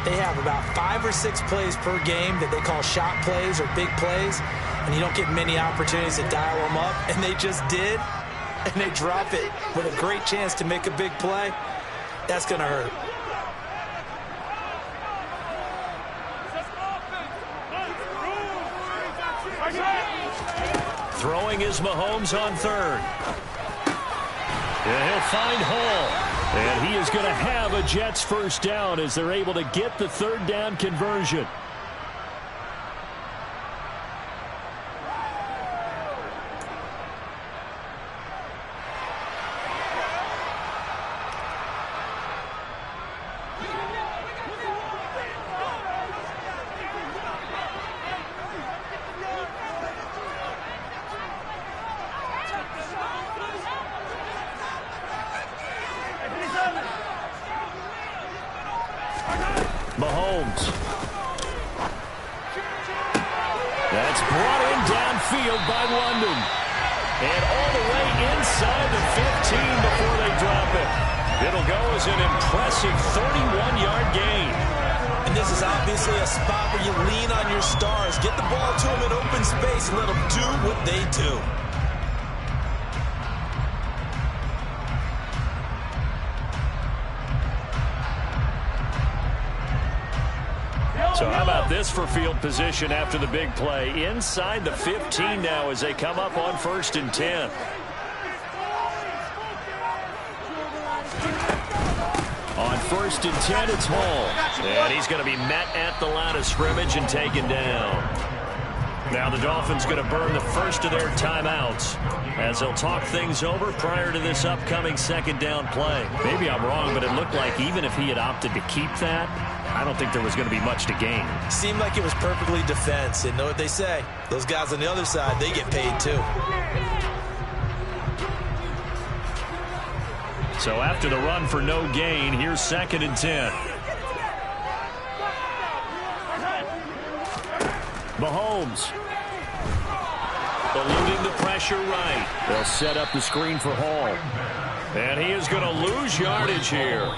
they have about 5 or 6 plays per game that they call shot plays or big plays, and you don't get many opportunities to dial them up, and they just did, and they drop it with a great chance to make a big play. That's going to hurt.
Throwing is Mahomes on 3rd. And he'll find Hall. And he is going to have a Jets first down as they're able to get the 3rd down conversion. Mahomes. That's brought in downfield by London. And all the way inside the 15 before they drop it. It'll go as an impressive 31-yard gain.
And this is obviously a spot where you lean on your stars. Get the ball to them in open space and let them do what they do.
So how about this for field position after the big play? Inside the 15 now as they come up on 1st and 10. On 1st and 10, it's Hall. And he's going to be met at the line of scrimmage and taken down. Now the Dolphins going to burn the first of their timeouts as they'll talk things over prior to this upcoming 2nd down play. Maybe I'm wrong, but it looked like even if he had opted to keep that, I don't think there was going to be much to gain.
Seemed like it was perfectly defense. And know what they say? Those guys on the other side, they get paid too.
So after the run for no gain, here's 2nd and 10. Mahomes. Eluding the pressure right. They'll set up the screen for Hall. And he is going to lose yardage here.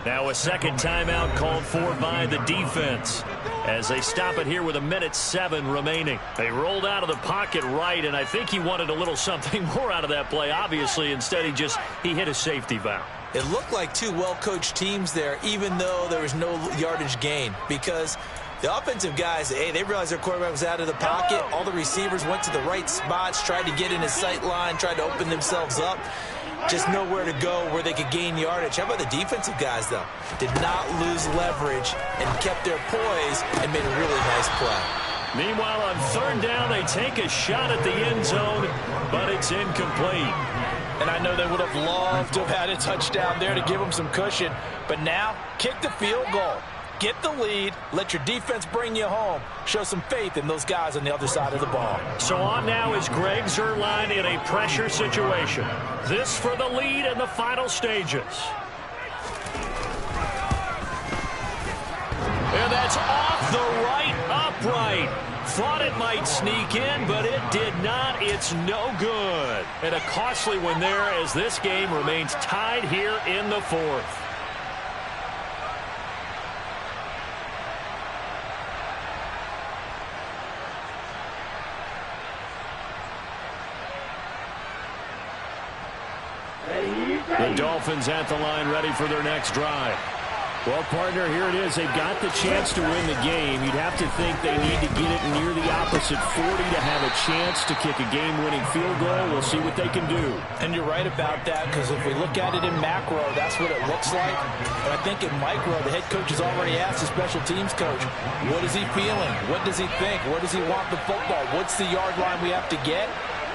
Now a 2nd timeout called for by the defense as they stop it here with 1:07 remaining. They rolled out of the pocket right, and I think he wanted a little something more out of that play, obviously. Instead, he hit a safety valve.
It looked like two well-coached teams there, even though there was no yardage gain, because the offensive guys, hey, they realized their quarterback was out of the pocket. All the receivers went to the right spots, tried to get in his sight line, tried to open themselves up. Just nowhere to go where they could gain yardage. How about the defensive guys, though? Did not lose leverage and kept their poise and made a really nice play.
Meanwhile, on 3rd down, they take a shot at the end zone, but it's incomplete.
And I know they would have loved to have had a touchdown there to give them some cushion. But now, kick the field goal. Get the lead. Let your defense bring you home. Show some faith in those guys on the other side of the ball.
So on now is Greg Zuerlein in a pressure situation. This for the lead in the final stages. And that's off the right upright. Thought it might sneak in, but it did not. It's no good. And a costly one there as this game remains tied here in the 4th. The Dolphins at the line ready for their next drive.
Well, partner, here it is. They've got the chance to win the game. You'd have to think they need to get it near the opposite 40 to have a chance to kick a game-winning field goal. We'll see what they can do.
And you're right about that, because if we look at it in macro, that's what it looks like. But I think in micro, the head coach has already asked the special teams coach, what is he feeling? What does he think? Where does he want the football? What's the yard line we have to get?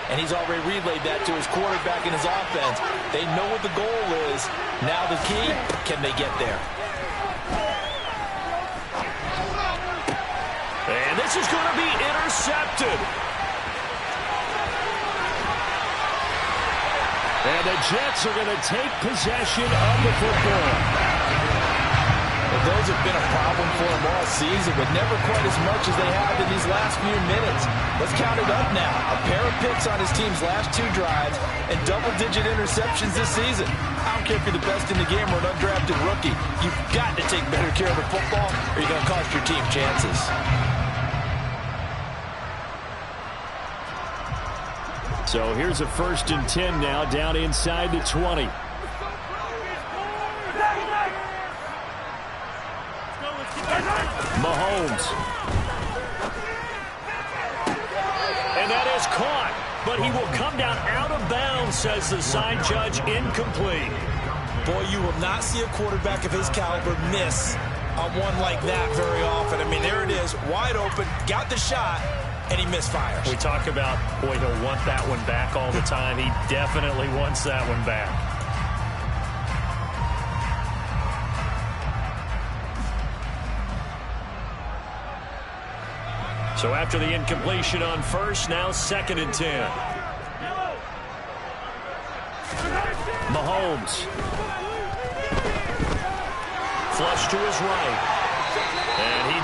And he's already relayed that to his quarterback and his offense. They know what the goal is. Now the key, can they get there?
And this is going to be intercepted. And the Jets are going to take possession of the football.
Well, those have been a problem for them all season, but never quite as much as they have in these last few minutes. Let's count it up now. A pair of picks on his team's last 2 drives and double-digit interceptions this season. I don't care if you're the best in the game or an undrafted rookie. You've got to take better care of the football or you're going to cost your team chances.
So here's a 1st and 10 now down inside the 20. Mahomes. And that is caught, but he will come down out of bounds, says the side judge, incomplete.
Boy, you will not see a quarterback of his caliber miss on one like that very often. I mean, there it is, wide open, got the shot, and he misfires.
We talk about, boy, he'll want that one back all the time. He definitely wants that one back. So after the incompletion on 1st, now 2nd and 10. Mahomes. Flush to his right.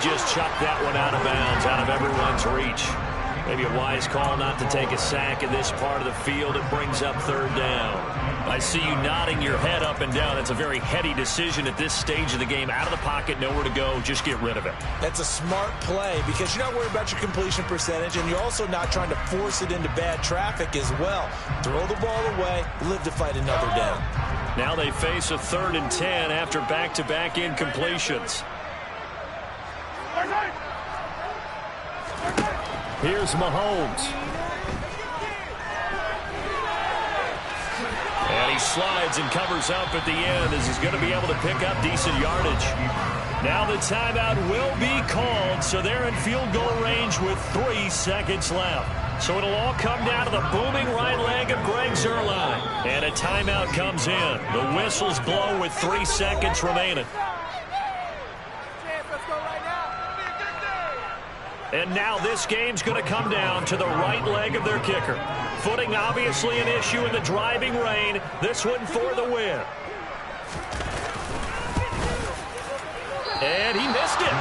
just chucked that one out of bounds, out of everyone's reach. Maybe a wise call not to take a sack in this part of the field. It brings up third down. I see you nodding your head up and down. That's a very heady decision at this stage of the game. Out of the pocket, nowhere to go. Just get rid of it.
That's a smart play because you're not worried about your completion percentage, and you're also not trying to force it into bad traffic as well. Throw the ball away, live to fight another down.
Now they face a 3rd and 10 after back-to-back incompletions.
Here's Mahomes.
And he slides and covers up at the end as he's going to be able to pick up decent yardage. Now the timeout will be called, so they're in field goal range with 3 seconds left. So it'll all come down to the booming right leg of Greg Zuerlein. And a timeout comes in. The whistles blow with 3 seconds remaining. And now this game's going to come down to the right leg of their kicker. Footing obviously an issue in the driving rain. This one for the win. And he missed it.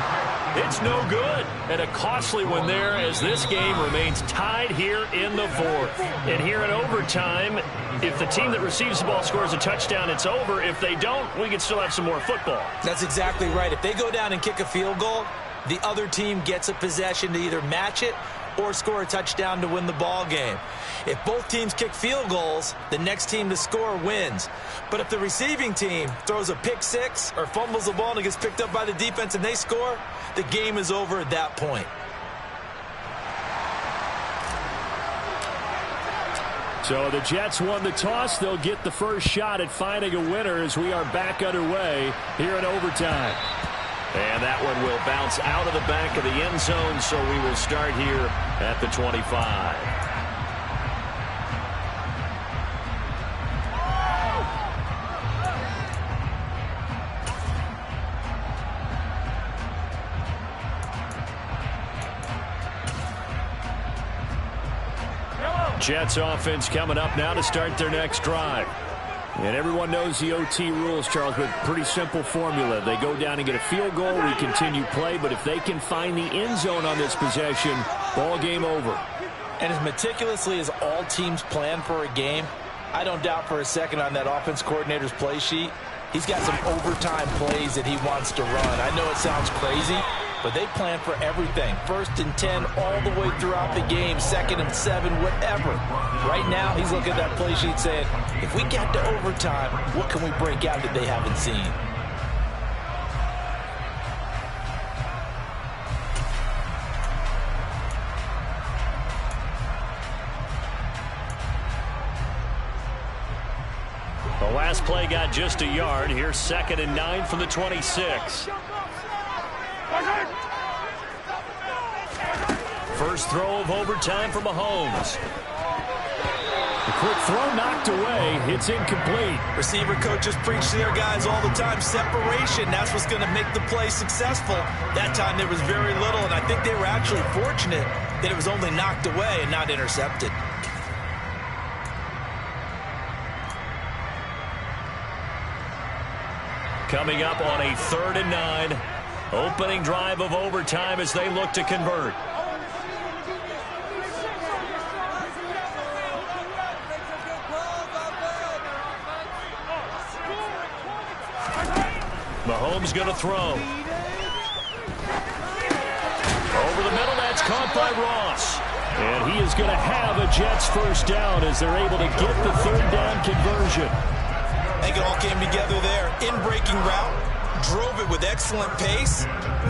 It's no good. And a costly one there as this game remains tied here in the 4th. And here in overtime, if the team that receives the ball scores a touchdown, it's over. If they don't, we can still have some more football.
That's exactly right. If they go down and kick a field goal, the other team gets a possession to either match it or score a touchdown to win the ball game. If both teams kick field goals, the next team to score wins. But if the receiving team throws a pick six or fumbles the ball and it gets picked up by the defense and they score, the game is over at that point.
So the Jets won the toss. They'll get the first shot at finding a winner as we are back underway here in overtime.
And that one will bounce out of the back of the end zone, so we will start here at the 25. Jets offense coming up now to start their next drive. And everyone knows the OT rules, Charles, but pretty simple formula. They go down and get a field goal, we continue play, but if they can find the end zone on this possession, ball game over.
And as meticulously as all teams plan for a game, I don't doubt for a second on that offense coordinator's play sheet, he's got some overtime plays that he wants to run. I know it sounds crazy, but they plan for everything. 1st and 10 all the way throughout the game, 2nd and 7, whatever. Right now, he's looking at that play sheet saying, if we get to overtime, what can we break out that they haven't seen?
The last play got just a yard. Here's 2nd and 9 from the 26. First throw of overtime for Mahomes.
The quick throw knocked away. It's incomplete.
Receiver coaches preach to their guys all the time. Separation, that's what's going to make the play successful. That time there was very little, and I think they were actually fortunate that it was only knocked away and not intercepted.
Coming up on a 3rd and 9. Opening drive of overtime as they look to convert. Mahomes going to throw. Over the middle, that's caught by Ross.
And he is going to have a Jets first down as they're able to get the 3rd down conversion.
I think it all came together there. In-breaking route, drove it with excellent pace.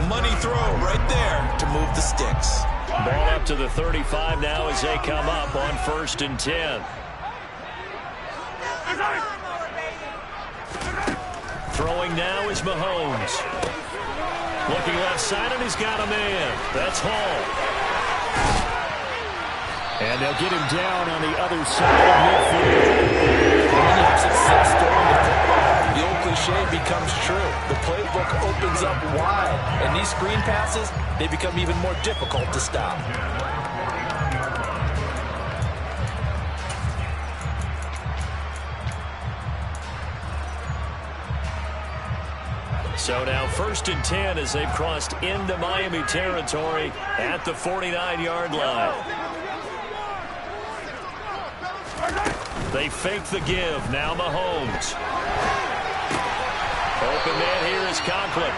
Money throw right there to move the sticks.
Ball up to the 35 now as they come up on 1st and 10. Throwing now is Mahomes. Looking left side, and he's got a man. That's Hall.
And they'll get him down on the other side of midfield.
When you have success throwing the football, the old cliche becomes true. The playbook opens up wide, and these screen passes, they become even more difficult to stop.
So now 1st and 10 as they've crossed into Miami territory at the 49-yard line. They fake the give. Now Mahomes. Open man here is Conklin.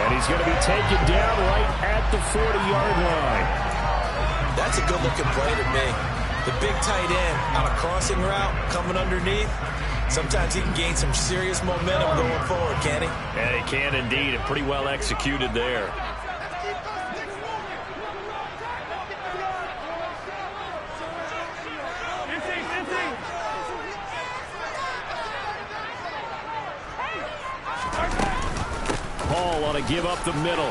And he's going to be taken down right at the 40-yard line.
That's a good-looking play to me. The big tight end on a crossing route coming underneath. Sometimes he can gain some serious momentum going forward, can he?
And he can indeed, and pretty well executed there.
Hall on a give up the middle.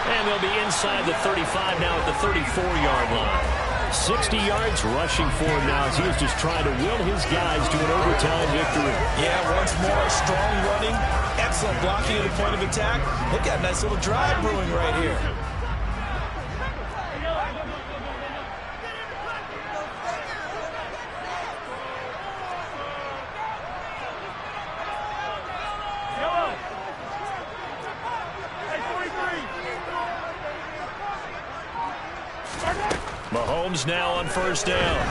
And they'll be inside the 35 now at the 34-yard line.
60 yards rushing forward now as he is just trying to will his guys to an overtime victory.
Yeah, once more, strong running, excellent blocking at the point of attack. They've got a nice little drive brewing right here.
Mahomes now on 1st down.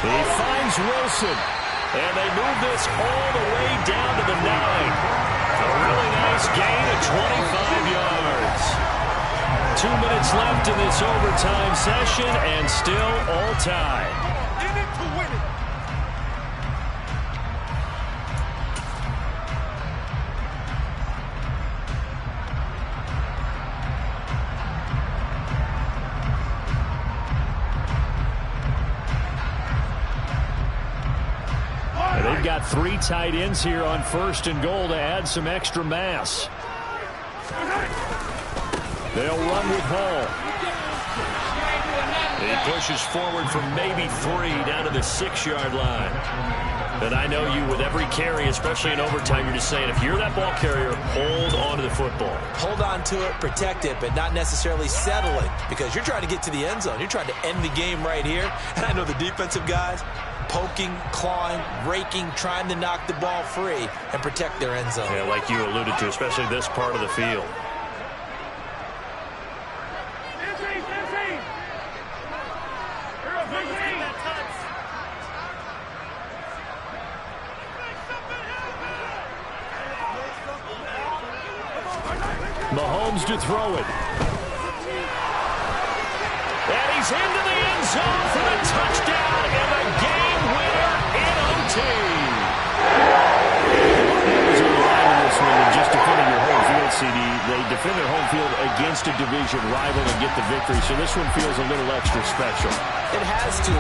He finds Wilson. And they move this all the way down to the 9. A really nice gain of 25 yards. 2 minutes left in this overtime session and still all tied.
In it to win it.
They've got 3 tight ends here on 1st and goal to add some extra mass. They'll run with Hall.
He pushes forward for maybe 3 down to the 6-yard line. And I know you with every carry, especially in overtime, you're just saying if you're that ball carrier, hold on to the football.
Hold on to it, protect it, but not necessarily settle it because you're trying to get to the end zone. You're trying to end the game right here. And I know the defensive guys poking, clawing, raking, trying to knock the ball free and protect their end zone.
Yeah, like you alluded to, especially this part of the field.
Mahomes to throw it.
And he's into the end zone for the touchdown and the game winner in OT.
There's a line in this one than just defending your home field, CD. They defend their home field against a division rival and get the victory, so this one feels a little extra special.
It has to.